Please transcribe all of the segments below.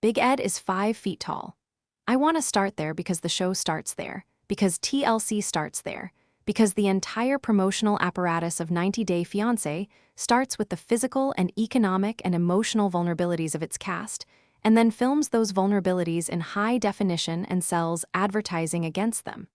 Big Ed is 5 feet tall. I want to start there because the show starts there, because TLC starts there, because the entire promotional apparatus of 90 Day Fiance starts with the physical and economic and emotional vulnerabilities of its cast, and then films those vulnerabilities in high definition and sells advertising against them.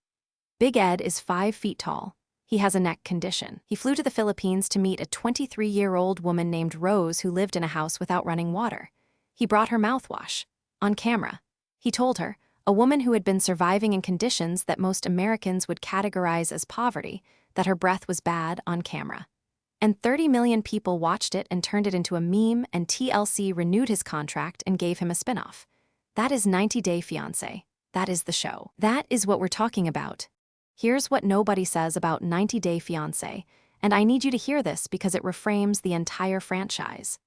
Big Ed is 5 feet tall. He has a neck condition. He flew to the Philippines to meet a 23-year-old woman named Rose who lived in a house without running water. He brought her mouthwash. On camera. He told her, a woman who had been surviving in conditions that most Americans would categorize as poverty, that her breath was bad on camera. And 30 million people watched it and turned it into a meme, and TLC renewed his contract and gave him a spinoff. That is 90 Day Fiance. That is the show. That is what we're talking about. Here's what nobody says about 90 Day Fiance, and I need you to hear this because it reframes the entire franchise.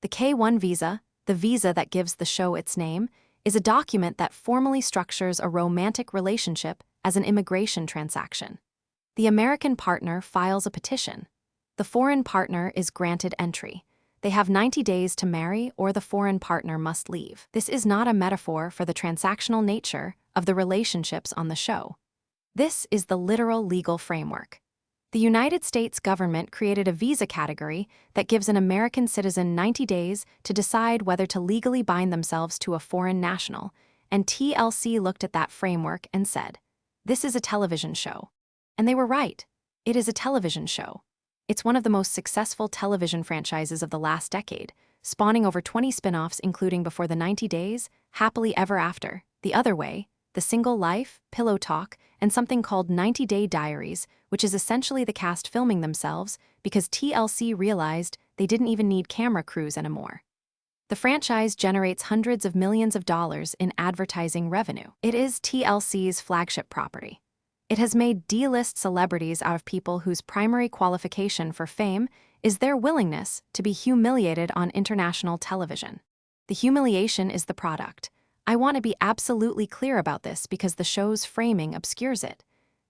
The K-1 visa, the visa that gives the show its name, is a document that formally structures a romantic relationship as an immigration transaction. The American partner files a petition. The foreign partner is granted entry. They have 90 days to marry or the foreign partner must leave. This is not a metaphor for the transactional nature of the relationships on the show. This is the literal legal framework. The United States government created a visa category that gives an American citizen 90 days to decide whether to legally bind themselves to a foreign national, and TLC looked at that framework and said, "This is a television show." And they were right. It is a television show. It's one of the most successful television franchises of the last decade, spawning over 20 spin-offs including Before the 90 Days, Happily Ever After, The Other Way, The Single Life, Pillow Talk, and something called 90 Day Diaries, which is essentially the cast filming themselves because TLC realized they didn't even need camera crews anymore. The franchise generates hundreds of millions of dollars in advertising revenue. It is TLC's flagship property. It has made D-list celebrities out of people whose primary qualification for fame is their willingness to be humiliated on international television. The humiliation is the product. I want to be absolutely clear about this because the show's framing obscures it.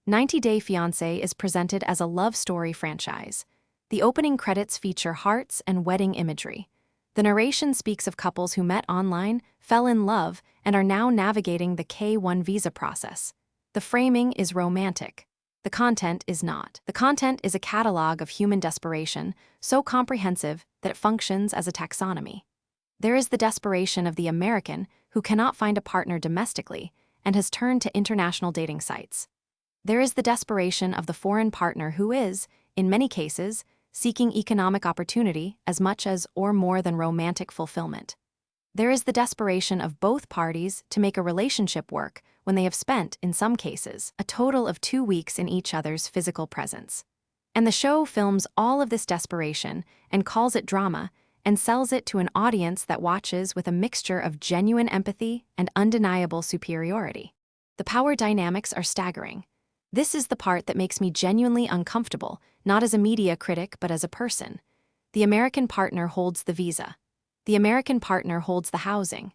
90 Day Fiance is presented as a love story franchise. The opening credits feature hearts and wedding imagery. The narration speaks of couples who met online, fell in love, and are now navigating the K-1 visa process. The framing is romantic. The content is not. The content is a catalog of human desperation, so comprehensive that it functions as a taxonomy. There is the desperation of the American who cannot find a partner domestically and has turned to international dating sites. There is the desperation of the foreign partner who is, in many cases, seeking economic opportunity as much as or more than romantic fulfillment. There is the desperation of both parties to make a relationship work when they have spent, in some cases, a total of 2 weeks in each other's physical presence. And the show films all of this desperation and calls it drama and sells it to an audience that watches with a mixture of genuine empathy and undeniable superiority. The power dynamics are staggering. This is the part that makes me genuinely uncomfortable, not as a media critic but as a person. The American partner holds the visa. The American partner holds the housing.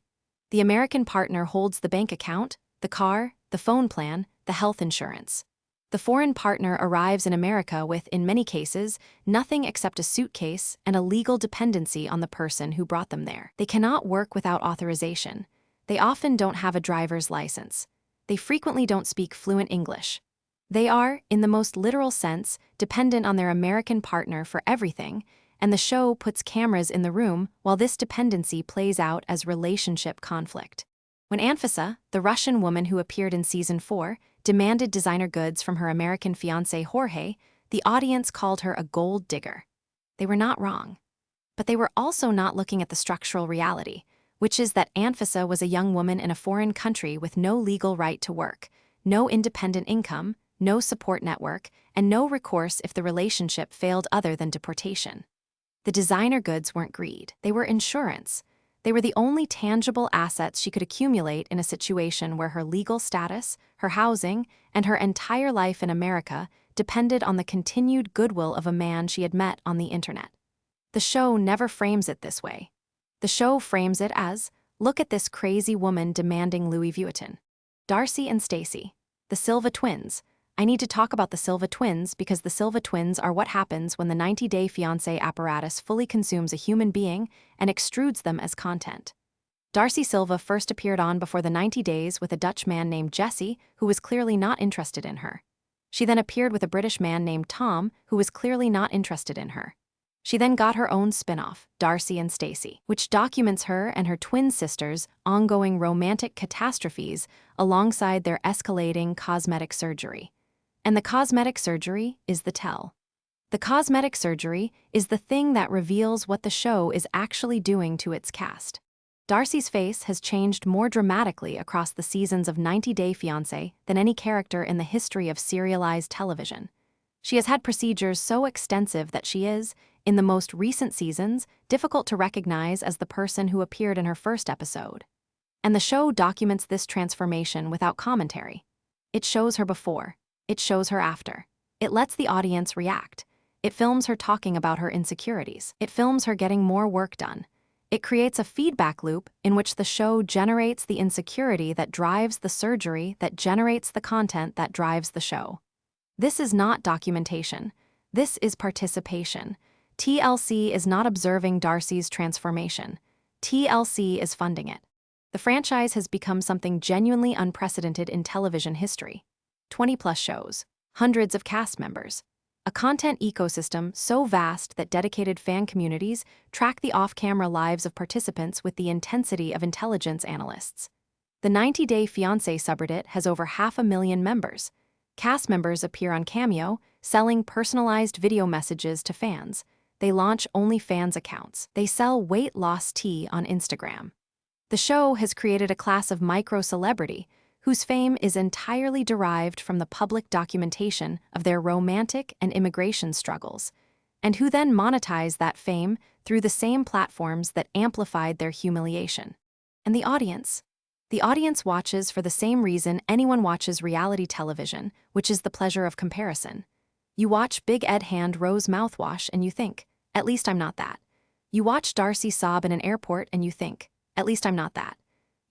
The American partner holds the bank account, the car, the phone plan, the health insurance. The foreign partner arrives in America with, in many cases, nothing except a suitcase and a legal dependency on the person who brought them there. They cannot work without authorization. They often don't have a driver's license. They frequently don't speak fluent English. They are, in the most literal sense, dependent on their American partner for everything, and the show puts cameras in the room while this dependency plays out as relationship conflict. When Anfisa, the Russian woman who appeared in Season 4, demanded designer goods from her American fiancé Jorge, the audience called her a gold digger. They were not wrong. But they were also not looking at the structural reality, which is that Anfisa was a young woman in a foreign country with no legal right to work, no independent income, no support network, and no recourse if the relationship failed other than deportation. The designer goods weren't greed. They were insurance. They were the only tangible assets she could accumulate in a situation where her legal status, her housing, and her entire life in America depended on the continued goodwill of a man she had met on the internet. The show never frames it this way. The show frames it as, look at this crazy woman demanding Louis Vuitton. Darcy and Stacy, the Silva twins. I need to talk about the Silva twins because the Silva twins are what happens when the 90 Day Fiancé apparatus fully consumes a human being and extrudes them as content. Darcy Silva first appeared on Before the 90 Days with a Dutch man named Jesse, who was clearly not interested in her. She then appeared with a British man named Tom, who was clearly not interested in her. She then got her own spin-off, Darcy and Stacey, which documents her and her twin sisters' ongoing romantic catastrophes alongside their escalating cosmetic surgery. And the cosmetic surgery is the tell. The cosmetic surgery is the thing that reveals what the show is actually doing to its cast. Darcy's face has changed more dramatically across the seasons of 90 Day Fiance than any character in the history of serialized television. She has had procedures so extensive that she is, in the most recent seasons, difficult to recognize as the person who appeared in her first episode. And the show documents this transformation without commentary. It shows her before. It shows her after. It lets the audience react. It films her talking about her insecurities. It films her getting more work done. It creates a feedback loop in which the show generates the insecurity that drives the surgery that generates the content that drives the show. This is not documentation. This is participation. TLC is not observing Darcy's transformation. TLC is funding it. The franchise has become something genuinely unprecedented in television history. 20-plus shows, hundreds of cast members, a content ecosystem so vast that dedicated fan communities track the off-camera lives of participants with the intensity of intelligence analysts. The 90 Day Fiancé subreddit has over 500,000 members. Cast members appear on Cameo, selling personalized video messages to fans. They launch OnlyFans accounts. They sell weight loss tea on Instagram. The show has created a class of micro-celebrity whose fame is entirely derived from the public documentation of their romantic and immigration struggles, and who then monetize that fame through the same platforms that amplified their humiliation. And the audience? The audience watches for the same reason anyone watches reality television, which is the pleasure of comparison. You watch Big Ed hand Rose mouthwash and you think, at least I'm not that. You watch Darcy sob in an airport and you think, at least I'm not that.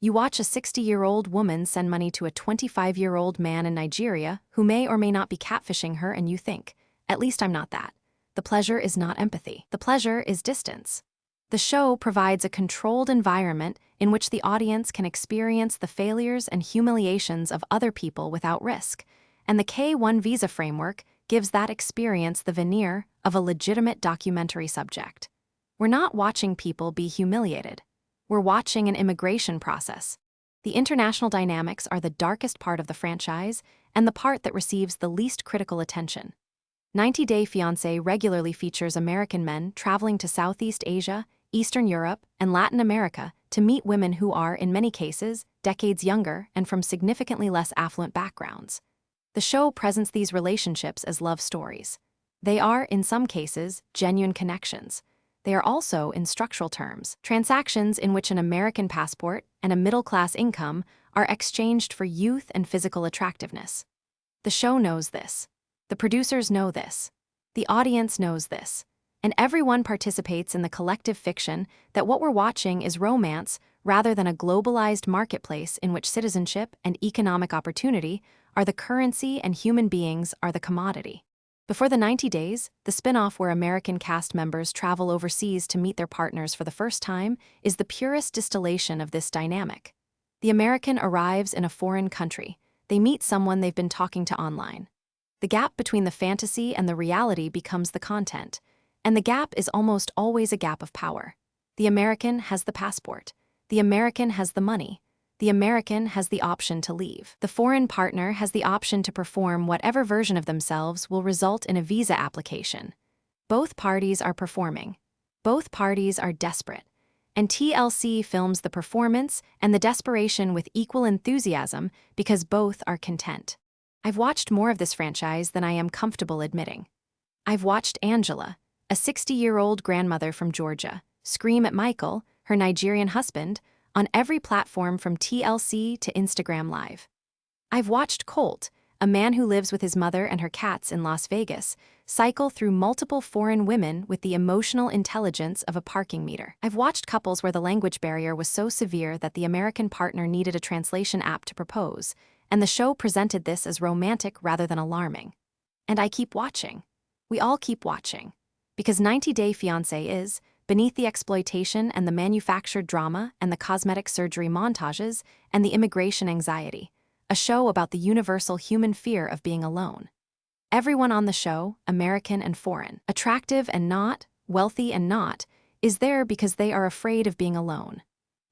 You watch a 60-year-old woman send money to a 25-year-old man in Nigeria who may or may not be catfishing her and you think, at least I'm not that. The pleasure is not empathy. The pleasure is distance. The show provides a controlled environment in which the audience can experience the failures and humiliations of other people without risk, and the K-1 visa framework gives that experience the veneer of a legitimate documentary subject. We're not watching people be humiliated. We're watching an immigration process. The international dynamics are the darkest part of the franchise and the part that receives the least critical attention. 90 Day Fiancé regularly features American men traveling to Southeast Asia, Eastern Europe, and Latin America to meet women who are, in many cases, decades younger and from significantly less affluent backgrounds. The show presents these relationships as love stories. They are, in some cases, genuine connections. They are also, in structural terms, transactions in which an American passport and a middle-class income are exchanged for youth and physical attractiveness. The show knows this. The producers know this. The audience knows this. And everyone participates in the collective fiction that what we're watching is romance rather than a globalized marketplace in which citizenship and economic opportunity are the currency and human beings are the commodity. Before the 90 Days, the spin-off where American cast members travel overseas to meet their partners for the first time is the purest distillation of this dynamic. The American arrives in a foreign country. They meet someone they've been talking to online. The gap between the fantasy and the reality becomes the content, and the gap is almost always a gap of power. The American has the passport. The American has the money. The American has the option to leave. The foreign partner has the option to perform whatever version of themselves will result in a visa application. Both parties are performing. Both parties are desperate. And TLC films the performance and the desperation with equal enthusiasm because both are content. I've watched more of this franchise than I am comfortable admitting. I've watched Angela, a 60-year-old grandmother from Georgia, scream at Michael, her Nigerian husband, on every platform from TLC to Instagram Live. I've watched Colt, a man who lives with his mother and her cats in Las Vegas, cycle through multiple foreign women with the emotional intelligence of a parking meter. I've watched couples where the language barrier was so severe that the American partner needed a translation app to propose, and the show presented this as romantic rather than alarming. And I keep watching. We all keep watching. Because 90 Day Fiancé is, beneath the exploitation and the manufactured drama and the cosmetic surgery montages and the immigration anxiety, a show about the universal human fear of being alone. Everyone on the show, American and foreign, attractive and not, wealthy and not, is there because they are afraid of being alone.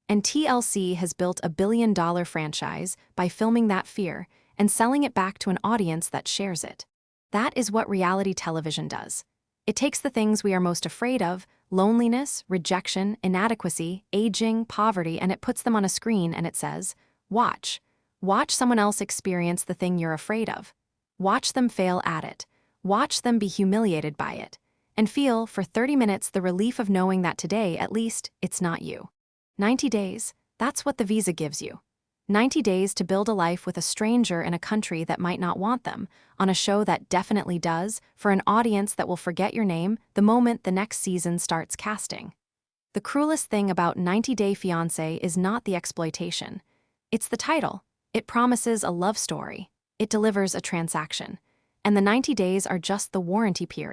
And TLC has built a billion-dollar franchise by filming that fear and selling it back to an audience that shares it. That is what reality television does. It takes the things we are most afraid of, loneliness, rejection, inadequacy, aging, poverty, and it puts them on a screen and it says, watch. Watch someone else experience the thing you're afraid of. Watch them fail at it. Watch them be humiliated by it. And feel, for 30 minutes, the relief of knowing that today, at least, it's not you. 90 days, that's what the visa gives you. 90 days to build a life with a stranger in a country that might not want them, on a show that definitely does, for an audience that will forget your name the moment the next season starts casting. The cruelest thing about 90 Day Fiance is not the exploitation. It's the title. It promises a love story. It delivers a transaction. And the 90 days are just the warranty period.